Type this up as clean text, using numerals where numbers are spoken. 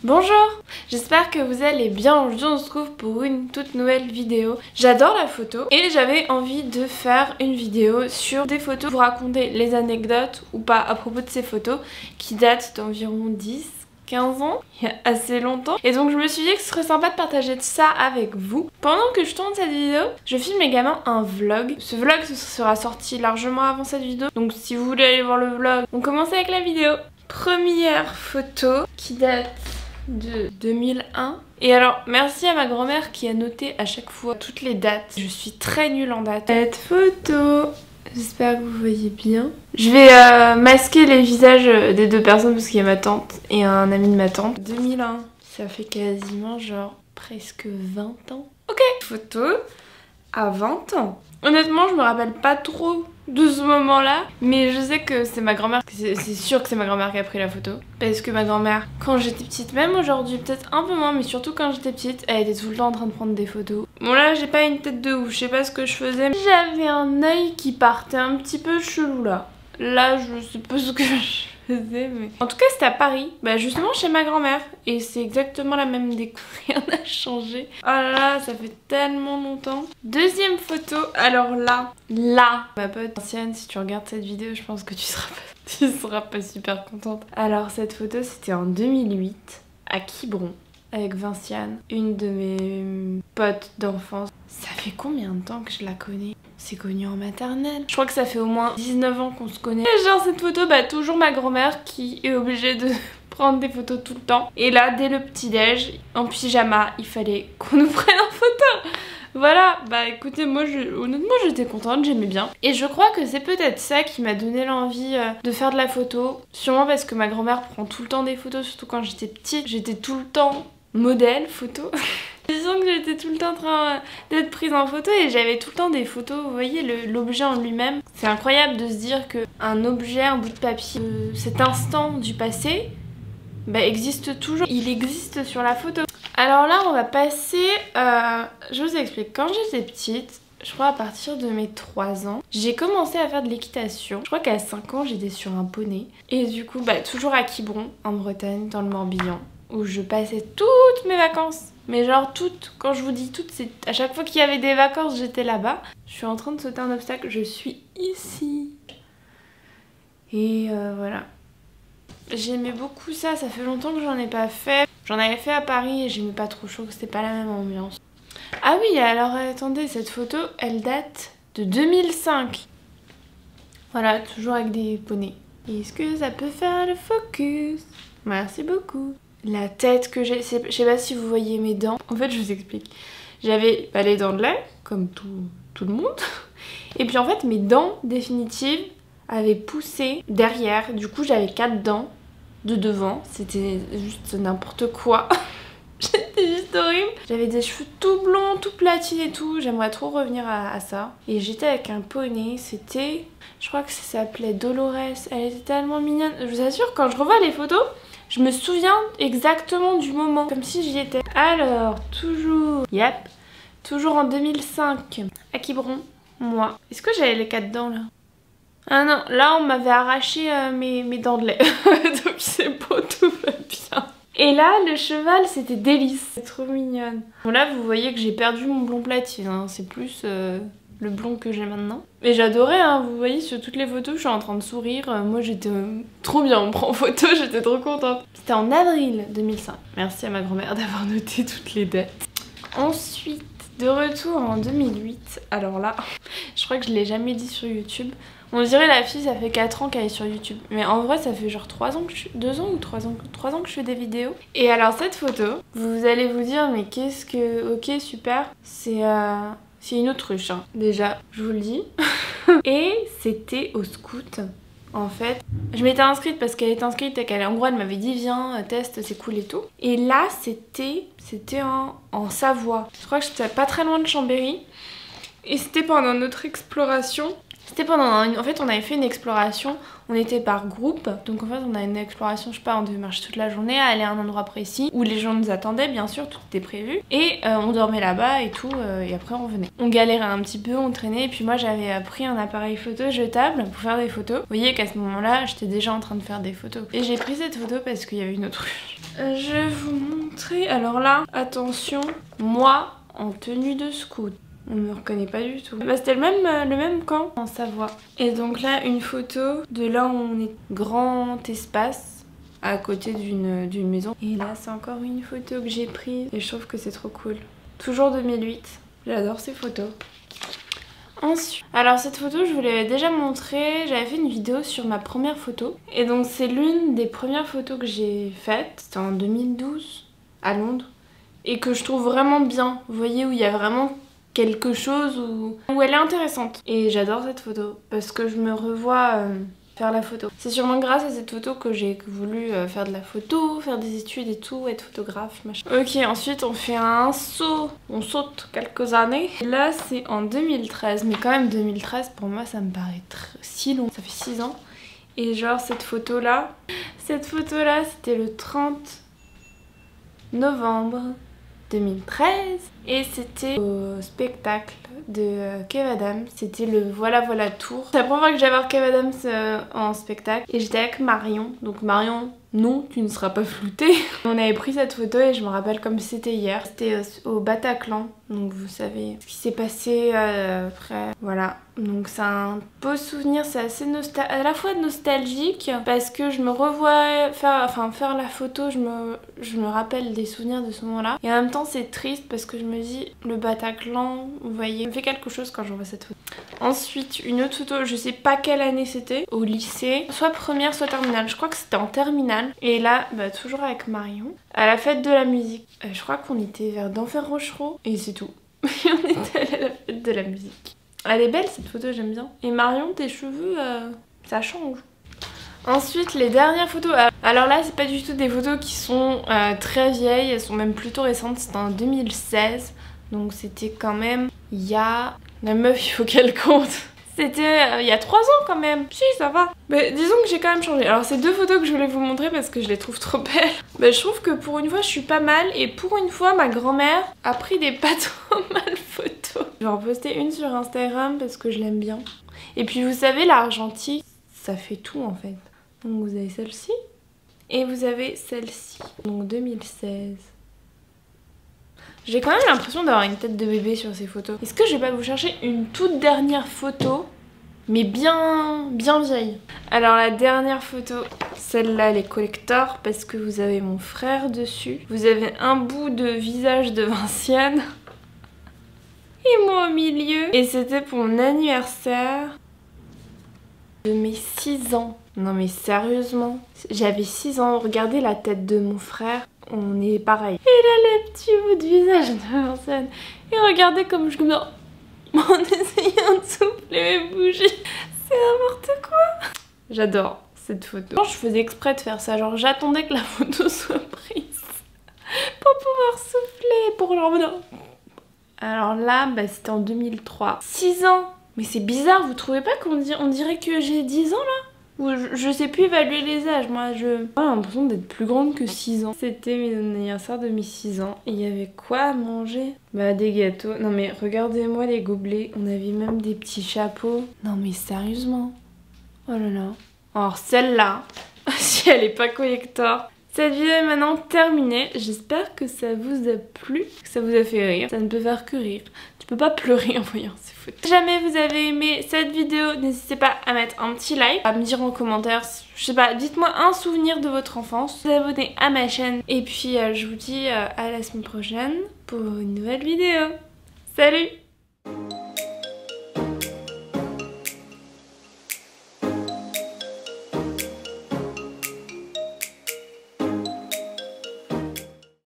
Bonjour, j'espère que vous allez bien. Aujourd'hui on se trouve pour une toute nouvelle vidéo. J'adore la photo et j'avais envie de faire une vidéo sur des photos, vous raconter les anecdotes ou pas à propos de ces photos qui datent d'environ 10-15 ans, il y a assez longtemps. Et donc je me suis dit que ce serait sympa de partager ça avec vous. Pendant que je tourne cette vidéo, je filme également un vlog. Ce vlog sera sorti largement avant cette vidéo. Donc si vous voulez aller voir le vlog, on commence avec la vidéo. Première photo qui date de 2001. Et alors merci à ma grand-mère qui a noté à chaque fois toutes les dates. Je suis très nulle en date. Cette photo, j'espère que vous voyez bien. Je vais masquer les visages des deux personnes parce qu'il y a ma tante et un ami de ma tante. 2001, ça fait quasiment genre presque 20 ans. Ok, photo à 20 ans. Honnêtement, je me rappelle pas trop de ce moment-là, mais je sais que c'est ma grand-mère, c'est sûr que c'est ma grand-mère qui a pris la photo. Parce que ma grand-mère, quand j'étais petite, même aujourd'hui, peut-être un peu moins, mais surtout quand j'étais petite, elle était tout le temps en train de prendre des photos. Bon là, j'ai pas une tête de ouf, je sais pas ce que je faisais. J'avais un œil qui partait un petit peu chelou là. Là, je sais pas ce que je faisais, mais... En tout cas, c'était à Paris, bah justement chez ma grand-mère. Et c'est exactement la même déco, rien n'a changé. Oh là là, ça fait tellement longtemps. Deuxième photo, alors là, ma pote ancienne, si tu regardes cette vidéo, je pense que tu seras pas super contente. Alors cette photo, c'était en 2008, à Quiberon, avec Vinciane, une de mes potes d'enfance. Ça fait combien de temps que je la connais? C'est connu en maternelle. Je crois que ça fait au moins 19 ans qu'on se connaît. Et genre cette photo, bah toujours ma grand-mère qui est obligée de prendre des photos tout le temps. Et là, dès le petit-déj, en pyjama, il fallait qu'on nous prenne en photo. Voilà, bah écoutez, moi honnêtement j'étais contente, j'aimais bien. Et je crois que c'est peut-être ça qui m'a donné l'envie de faire de la photo. Sûrement parce que ma grand-mère prend tout le temps des photos, surtout quand j'étais petite. J'étais tout le temps modèle photo. Disons que j'étais tout le temps en train d'être prise en photo et j'avais tout le temps des photos. Vous voyez l'objet en lui-même. C'est incroyable de se dire qu'un objet, un bout de papier, cet instant du passé, bah, existe toujours. Il existe sur la photo. Alors là, on va passer... je vous explique. Quand j'étais petite, je crois à partir de mes 3 ans, j'ai commencé à faire de l'équitation. Je crois qu'à 5 ans, j'étais sur un poney. Et du coup, bah, toujours à Quiberon, en Bretagne, dans le Morbihan, où je passais toutes mes vacances. Mais genre toutes, quand je vous dis toutes, c'est à chaque fois qu'il y avait des vacances, j'étais là-bas. Je suis en train de sauter un obstacle, je suis ici. Et voilà. J'aimais beaucoup ça, ça fait longtemps que j'en ai pas fait. J'en avais fait à Paris et j'aimais pas trop chaud, c'était pas la même ambiance. Ah oui, alors attendez, cette photo, elle date de 2005. Voilà, toujours avec des poneys. Est-ce que ça peut faire le focus? Merci beaucoup. La tête que j'ai, je sais pas si vous voyez mes dents. En fait, je vous explique. J'avais les dents de lait, comme tout le monde. Et puis en fait, mes dents définitives avaient poussé derrière. Du coup, j'avais 4 dents de devant. C'était juste n'importe quoi. J'étais juste horrible. J'avais des cheveux tout blonds, tout platinés et tout. J'aimerais trop revenir à ça. Et j'étais avec un poney. C'était... Je crois que ça s'appelait Dolores. Elle était tellement mignonne. Je vous assure, quand je revois les photos... Je me souviens exactement du moment, comme si j'y étais. Alors, toujours, toujours en 2005, à Quiberon, moi. Est-ce que j'avais les 4 dents là? Ah non, là on m'avait arraché mes dents de lait, donc c'est beau, tout va bien. Et là, le cheval, c'était Délice, c'est trop mignonne. Bon là, vous voyez que j'ai perdu mon blond platine, hein. C'est plus... le blond que j'ai maintenant. Mais j'adorais, hein, vous voyez sur toutes les photos, je suis en train de sourire. Moi j'étais trop bien, on me prend en photo, j'étais trop contente. C'était en avril 2005. Merci à ma grand-mère d'avoir noté toutes les dates. Ensuite, de retour en 2008. Alors là, je crois que je l'ai jamais dit sur YouTube. On dirait la fille, ça fait 4 ans qu'elle est sur YouTube. Mais en vrai, ça fait genre 3 ans que je... 2 ans ou 3 ans, 3 ans que je fais des vidéos. Et alors cette photo, vous allez vous dire, mais qu'est-ce que... Ok, super. C'est une autruche, hein. Déjà, je vous le dis. Et c'était au scout. En fait, je m'étais inscrite parce qu'elle est inscrite et qu'elle, en gros, elle m'avait dit viens, teste, c'est cool et tout. Et là, c'était en Savoie. Je crois que j'étais pas très loin de Chambéry. Et c'était pendant notre exploration. En fait, on avait fait une exploration, on était par groupe, donc en fait on a une exploration, je sais pas, on devait marcher toute la journée, aller à un endroit précis, où les gens nous attendaient, bien sûr, tout était prévu, et on dormait là-bas et tout, et après on revenait. On galérait un petit peu, on traînait, et puis moi j'avais pris un appareil photo jetable pour faire des photos. Vous voyez qu'à ce moment-là, j'étais déjà en train de faire des photos. Et j'ai pris cette photo parce qu'il y avait une autruche. Je vous montrer. Alors là, attention, moi en tenue de scout. On ne me reconnaît pas du tout. Bah, c'était le même camp en Savoie. Et donc là, une photo de là où on est, grand espace à côté d'une maison. Et là, c'est encore une photo que j'ai prise et je trouve que c'est trop cool. Toujours 2008. J'adore ces photos. Ensuite, alors cette photo, je vous l'avais déjà montrée. J'avais fait une vidéo sur ma première photo. Et donc c'est l'une des premières photos que j'ai faites. C'était en 2012 à Londres. Et que je trouve vraiment bien. Vous voyez, où il y a vraiment quelque chose où elle est intéressante. Et j'adore cette photo parce que je me revois faire la photo. C'est sûrement grâce à cette photo que j'ai voulu faire de la photo, faire des études et tout, être photographe, machin. Ok, ensuite on fait un saut. On saute quelques années. Là c'est en 2013, mais quand même 2013 pour moi ça me paraît si long. Ça fait 6 ans. Et genre cette photo là c'était le 30 novembre 2013 et c'était au spectacle de Kev Adams. C'était le Voilà Voilà Tour. C'est la première fois que j'allais voir Kev Adams en spectacle et j'étais avec Marion. Donc Marion, non, tu ne seras pas floutée. On avait pris cette photo et je me rappelle comme si c'était hier. C'était au Bataclan, donc vous savez ce qui s'est passé après. Voilà, donc c'est un beau souvenir, c'est assez à la fois nostalgique parce que je me revois faire la photo, je me rappelle des souvenirs de ce moment-là. Et en même temps c'est triste parce que je me dis le Bataclan, vous voyez, me fait quelque chose quand je vois cette photo. Ensuite une autre photo, je sais pas quelle année c'était, au lycée, soit première soit terminale, je crois que c'était en terminale. Et là, bah, toujours avec Marion, à la fête de la musique. Je crois qu'on était vers d'Enfer Rochereau et c'est tout. On était allé à la fête de la musique. Elle est belle cette photo, j'aime bien. Et Marion, tes cheveux, ça change. Ensuite, les dernières photos. Alors là, c'est pas du tout des photos qui sont très vieilles, elles sont même plutôt récentes. C'était en 2016, donc c'était quand même il y a... La meuf, il faut qu'elle compte. C'était il y a 3 ans quand même. Si, ça va. Mais disons que j'ai quand même changé. Alors c'est 2 photos que je voulais vous montrer parce que je les trouve trop belles. Mais je trouve que pour une fois je suis pas mal. Et pour une fois ma grand-mère a pris des pas trop mal photos. Je vais en poster une sur Instagram parce que je l'aime bien. Et puis vous savez, l'argentique, ça fait tout en fait. Donc vous avez celle-ci. Et vous avez celle-ci. Donc 2016. J'ai quand même l'impression d'avoir une tête de bébé sur ces photos. Est-ce que je vais pas vous chercher une toute dernière photo, mais bien vieille? Alors la dernière photo, celle-là elle est collector parce que vous avez mon frère dessus. Vous avez un bout de visage de Vinciane. Et moi au milieu. Et c'était pour mon anniversaire de mes 6 ans. Non mais sérieusement, j'avais 6 ans, regardez la tête de mon frère, on est pareil. Et là le petit bout de visage de Vincent. Et regardez comme je me... en essayant de souffler mes bougies. C'est n'importe quoi. J'adore cette photo. Je faisais exprès de faire ça, genre j'attendais que la photo soit prise pour pouvoir souffler, pour genre... Alors là, bah, c'était en 2003. 6 ans. Mais c'est bizarre, vous trouvez pas qu'on dirait que j'ai 10 ans là? Ou je sais plus évaluer les âges, moi j'ai l'impression d'être plus grande que 6 ans. C'était mon anniversaire de mes 6 ans. Et il y avait quoi à manger? Bah des gâteaux. Non mais regardez-moi les gobelets. On avait même des petits chapeaux. Non mais sérieusement. Oh là là. Alors celle-là, si elle est pas collector. Cette vidéo est maintenant terminée. J'espère que ça vous a plu, que ça vous a fait rire. Ça ne peut faire que rire. Tu peux pas pleurer en voyant ces photos. Si jamais vous avez aimé cette vidéo, n'hésitez pas à mettre un petit like, à me dire en commentaire, je sais pas, dites-moi un souvenir de votre enfance, vous abonnez à ma chaîne. Et puis je vous dis à la semaine prochaine pour une nouvelle vidéo. Salut!